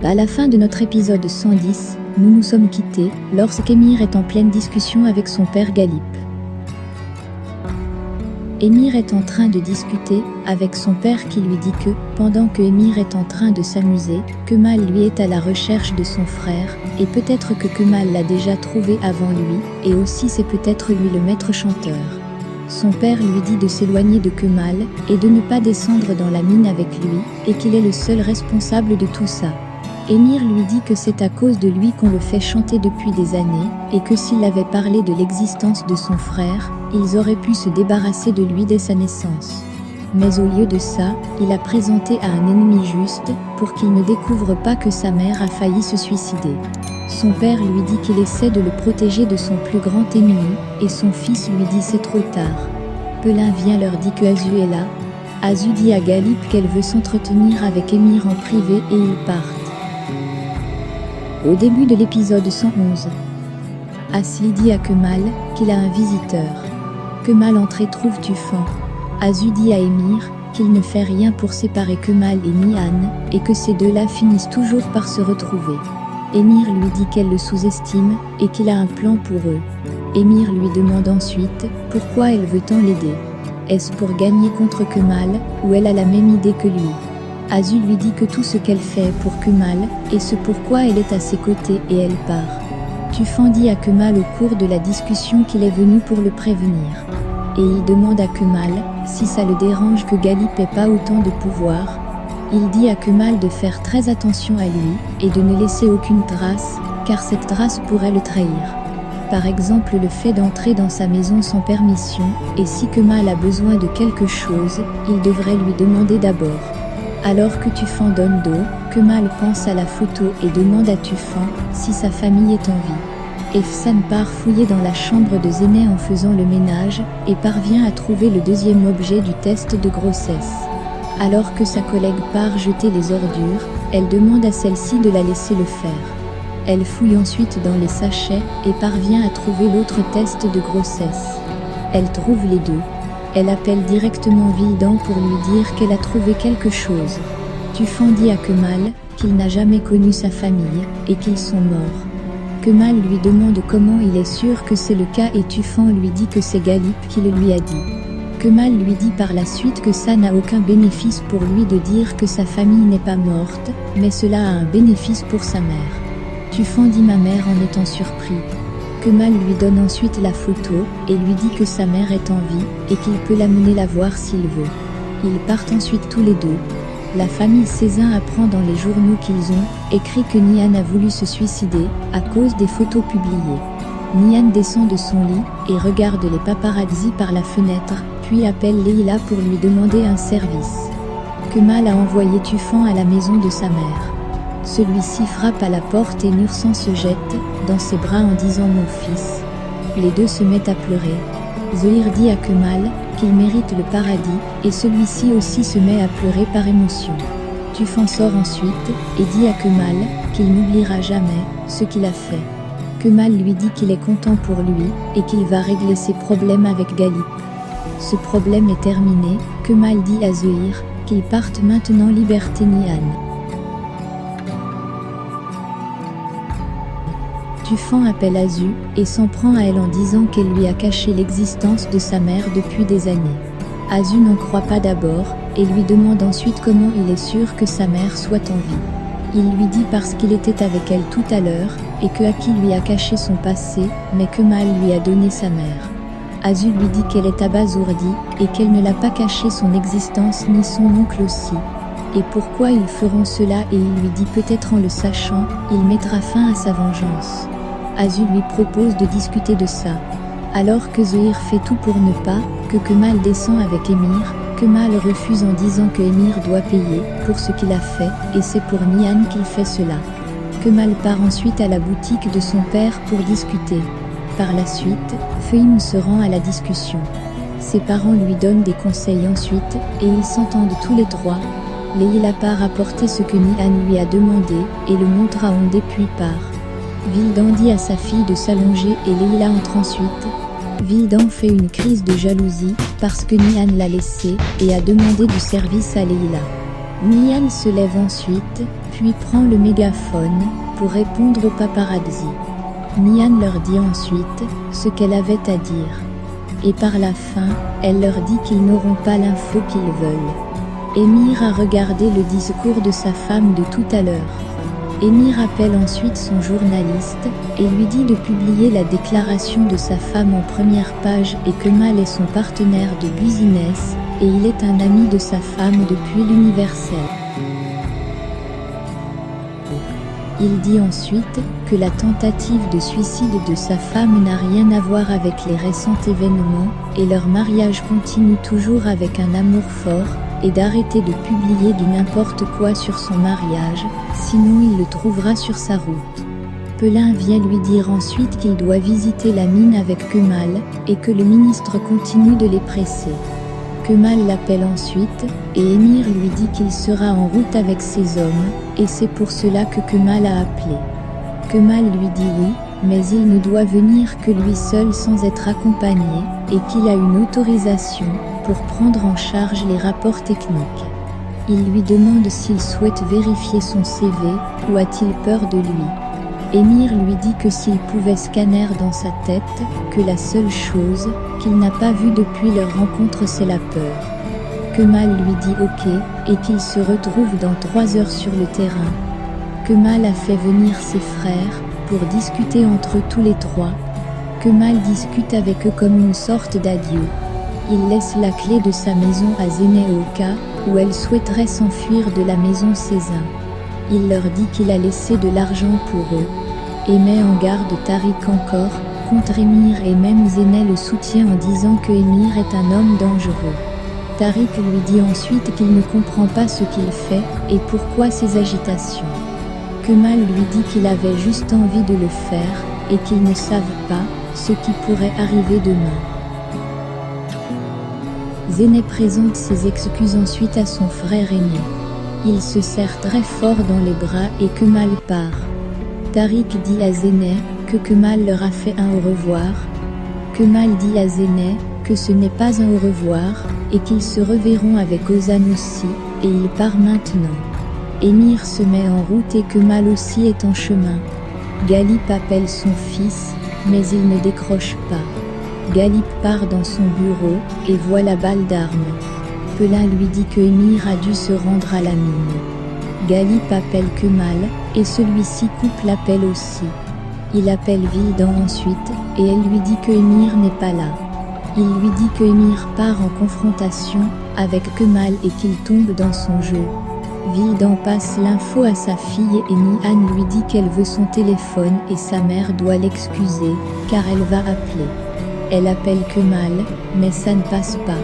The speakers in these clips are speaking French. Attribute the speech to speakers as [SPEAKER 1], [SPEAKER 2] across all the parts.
[SPEAKER 1] À la fin de notre épisode 110, nous nous sommes quittés lorsqu'Émir est en pleine discussion avec son père Galip. Émir est en train de discuter avec son père qui lui dit que, pendant que Émir est en train de s'amuser, Kemal lui est à la recherche de son frère, et peut-être que Kemal l'a déjà trouvé avant lui, et aussi c'est peut-être lui le maître chanteur. Son père lui dit de s'éloigner de Kemal, et de ne pas descendre dans la mine avec lui, et qu'il est le seul responsable de tout ça. Émir lui dit que c'est à cause de lui qu'on le fait chanter depuis des années, et que s'il avait parlé de l'existence de son frère, ils auraient pu se débarrasser de lui dès sa naissance. Mais au lieu de ça, il a présenté à un ennemi juste, pour qu'il ne découvre pas que sa mère a failli se suicider. Son père lui dit qu'il essaie de le protéger de son plus grand ennemi, et son fils lui dit c'est trop tard. Pelin vient leur dit que Azu est là. Azu dit à Galip qu'elle veut s'entretenir avec Émir en privé et ils partent. Au début de l'épisode 111, Asli dit à Kemal qu'il a un visiteur. Kemal entre et trouve Tufan. Azu dit à Émir qu'il ne fait rien pour séparer Kemal et Nihan, et que ces deux-là finissent toujours par se retrouver. Émir lui dit qu'elle le sous-estime, et qu'il a un plan pour eux. Émir lui demande ensuite pourquoi elle veut tant l'aider. Est-ce pour gagner contre Kemal, ou elle a la même idée que lui? Azu lui dit que tout ce qu'elle fait est pour Kemal, et ce pourquoi elle est à ses côtés et elle part. Tufan dit à Kemal au cours de la discussion qu'il est venu pour le prévenir. Et il demande à Kemal si ça le dérange que Galip ait pas autant de pouvoir. Il dit à Kemal de faire très attention à lui, et de ne laisser aucune trace, car cette trace pourrait le trahir. Par exemple le fait d'entrer dans sa maison sans permission, et si Kemal a besoin de quelque chose, il devrait lui demander d'abord. Alors que Tufan donne dos, Kemal pense à la photo et demande à Tufan si sa famille est en vie. Efsan part fouiller dans la chambre de Zéné en faisant le ménage, et parvient à trouver le deuxième objet du test de grossesse. Alors que sa collègue part jeter les ordures, elle demande à celle-ci de la laisser le faire. Elle fouille ensuite dans les sachets, et parvient à trouver l'autre test de grossesse. Elle trouve les deux. Elle appelle directement Vildan pour lui dire qu'elle a trouvé quelque chose. Tufan dit à Kemal qu'il n'a jamais connu sa famille, et qu'ils sont morts. Kemal lui demande comment il est sûr que c'est le cas et Tufan lui dit que c'est Galip qui le lui a dit. Kemal lui dit par la suite que ça n'a aucun bénéfice pour lui de dire que sa famille n'est pas morte, mais cela a un bénéfice pour sa mère. Tufan dit ma mère en étant surpris. Kemal lui donne ensuite la photo, et lui dit que sa mère est en vie, et qu'il peut l'amener la voir s'il veut. Ils partent ensuite tous les deux. La famille Cézin apprend dans les journaux qu'ils ont écrit que Nihan a voulu se suicider, à cause des photos publiées. Nihan descend de son lit, et regarde les paparazzi par la fenêtre, puis appelle Leila pour lui demander un service. Kemal a envoyé Tufan à la maison de sa mère. Celui-ci frappe à la porte et Nursan se jette dans ses bras en disant « Mon fils ». Les deux se mettent à pleurer. Zehir dit à Kemal qu'il mérite le paradis et celui-ci aussi se met à pleurer par émotion. Tufan sort ensuite et dit à Kemal qu'il n'oubliera jamais ce qu'il a fait. Kemal lui dit qu'il est content pour lui et qu'il va régler ses problèmes avec Galip. Ce problème est terminé, Kemal dit à Zehir qu'ils partent maintenant liberté Nihan. Tufan appelle Azu et s'en prend à elle en disant qu'elle lui a caché l'existence de sa mère depuis des années. Azu n'en croit pas d'abord et lui demande ensuite comment il est sûr que sa mère soit en vie. Il lui dit parce qu'il était avec elle tout à l'heure et que Aki lui a caché son passé, mais Kemal lui a donné sa mère. Azu lui dit qu'elle est abasourdie et qu'elle ne l'a pas caché son existence ni son oncle aussi. Et pourquoi ils feront cela et il lui dit peut-être en le sachant, il mettra fin à sa vengeance. Azu lui propose de discuter de ça. Alors que Zehir fait tout pour ne pas que Kemal descend avec Émir, Kemal refuse en disant que Émir doit payer pour ce qu'il a fait et c'est pour Nihan qu'il fait cela. Kemal part ensuite à la boutique de son père pour discuter. Par la suite, Fehim se rend à la discussion. Ses parents lui donnent des conseils ensuite et ils s'entendent tous les trois. Leila part apporter ce que Nihan lui a demandé et le montre à Ondé puis part. Vildan dit à sa fille de s'allonger et Leila entre ensuite. Vildan fait une crise de jalousie parce que Nihan l'a laissé et a demandé du service à Leila. Nihan se lève ensuite, puis prend le mégaphone pour répondre aux paparazzi. Nihan leur dit ensuite ce qu'elle avait à dire. Et par la fin, elle leur dit qu'ils n'auront pas l'info qu'ils veulent. Émir a regardé le discours de sa femme de tout à l'heure. Émir appelle ensuite son journaliste et lui dit de publier la déclaration de sa femme en première page et que Mal est son partenaire de business et il est un ami de sa femme depuis l'Universel. Il dit ensuite que la tentative de suicide de sa femme n'a rien à voir avec les récents événements et leur mariage continue toujours avec un amour fort et d'arrêter de publier du n'importe quoi sur son mariage, sinon il le trouvera sur sa route. Pelin vient lui dire ensuite qu'il doit visiter la mine avec Kemal et que le ministre continue de les presser. Kemal l'appelle ensuite et Émir lui dit qu'il sera en route avec ses hommes et c'est pour cela que Kemal a appelé. Kemal lui dit oui, mais il ne doit venir que lui seul sans être accompagné et qu'il a une autorisation pour prendre en charge les rapports techniques. Il lui demande s'il souhaite vérifier son CV ou a-t-il peur de lui. Émir lui dit que s'il pouvait scanner dans sa tête, que la seule chose qu'il n'a pas vue depuis leur rencontre c'est la peur. Kemal lui dit ok et qu'ils se retrouvent dans 3 heures sur le terrain. Kemal a fait venir ses frères pour discuter entre eux tous les trois. Kemal discute avec eux comme une sorte d'adieu. Il laisse la clé de sa maison à Zéné au cas où elle souhaiterait s'enfuir de la maison Cézanne. Il leur dit qu'il a laissé de l'argent pour eux et met en garde Tariq encore contre Émir et même Zéné le soutient en disant que Émir est un homme dangereux. Tariq lui dit ensuite qu'il ne comprend pas ce qu'il fait et pourquoi ces agitations. Kemal lui dit qu'il avait juste envie de le faire et qu'ils ne savent pas ce qui pourrait arriver demain. Zéné présente ses excuses ensuite à son frère aîné. Il se serre très fort dans les bras et Kemal part. Tariq dit à Zéné que Kemal leur a fait un au revoir. Kemal dit à Zéné que ce n'est pas un au revoir et qu'ils se reverront avec Ozan aussi et il part maintenant. Émir se met en route et Kemal aussi est en chemin. Galip appelle son fils, mais il ne décroche pas. Galip part dans son bureau et voit la balle d'armes. Pelin lui dit que Émir a dû se rendre à la mine. Galip appelle Kemal et celui-ci coupe l'appel aussi. Il appelle Vildan ensuite et elle lui dit que Émir n'est pas là. Il lui dit que Émir part en confrontation avec Kemal et qu'il tombe dans son jeu. Vildan passe l'info à sa fille et Nihan lui dit qu'elle veut son téléphone et sa mère doit l'excuser car elle va appeler. Elle appelle Kemal, mais ça ne passe pas.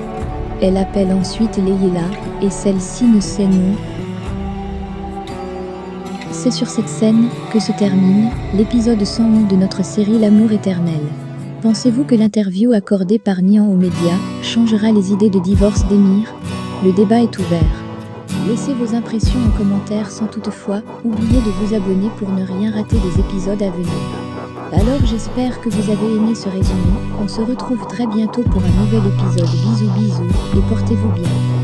[SPEAKER 1] Elle appelle ensuite Leila et celle-ci ne sait non. C'est sur cette scène que se termine l'épisode 111 de notre série L'amour éternel. Pensez-vous que l'interview accordée par Nihan aux médias changera les idées de divorce d'Émir? Le débat est ouvert. Laissez vos impressions en commentaire sans toutefois oublier de vous abonner pour ne rien rater des épisodes à venir. Alors j'espère que vous avez aimé ce résumé, on se retrouve très bientôt pour un nouvel épisode. Bisous bisous et portez-vous bien.